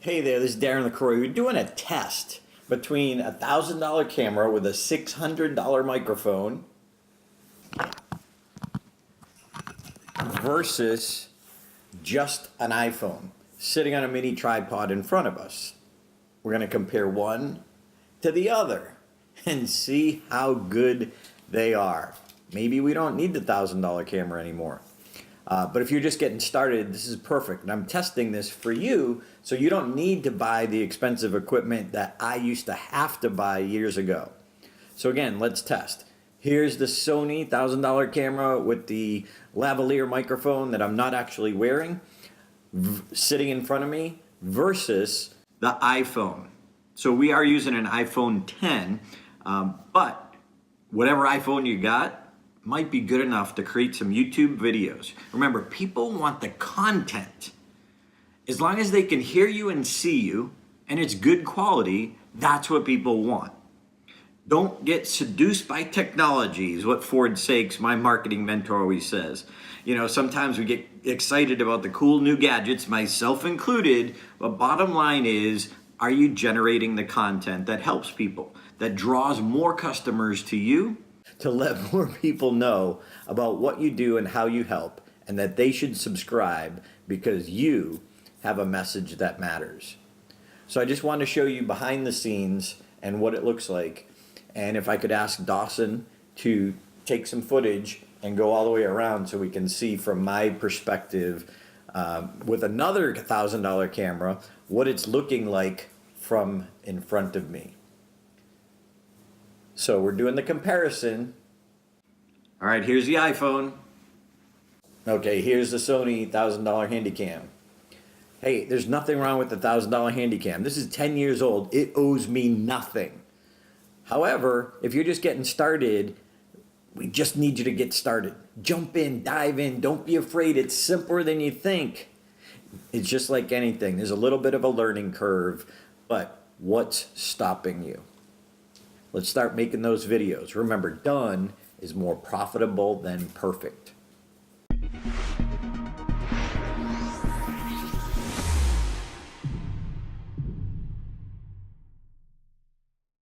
Hey there, this is Darren LaCroix. We're doing a test between a $1,000 camera with a $600 microphone versus just an iPhone sitting on a mini tripod in front of us. We're going to compare one to the other and see how good they are. Maybe we don't need the $1,000 camera anymore. But if you're just getting started, this is perfect. And I'm testing this for you so you don't need to buy the expensive equipment that I used to have to buy years ago. So again, let's test. Here's the Sony $1,000 camera with the lavalier microphone that I'm not actually wearing sitting in front of me versus the iPhone. So we are using an iPhone 10, but whatever iPhone you got, might be good enough to create some YouTube videos. Remember, people want the content. As long as they can hear you and see you, and it's good quality, that's what people want. Don't get seduced by technology, is what Ford Sakes, my marketing mentor, always says. You know, sometimes we get excited about the cool new gadgets, myself included, but bottom line is, are you generating the content that helps people, that draws more customers to you, to let more people know about what you do and how you help, and that they should subscribe because you have a message that matters. So I just want to show you behind the scenes and what it looks like. And if I could ask Dawson to take some footage and go all the way around so we can see from my perspective with another $1,000 camera what it's looking like from in front of me. So we're doing the comparison. All right, here's the iPhone. Okay, here's the Sony $1,000 Handycam. Hey, there's nothing wrong with the $1,000 Handycam. This is 10 years old. It owes me nothing. However, if you're just getting started, we just need you to get started. Jump in, dive in. Don't be afraid. It's simpler than you think. It's just like anything. There's a little bit of a learning curve, but what's stopping you? Let's start making those videos. Remember, done is more profitable than perfect.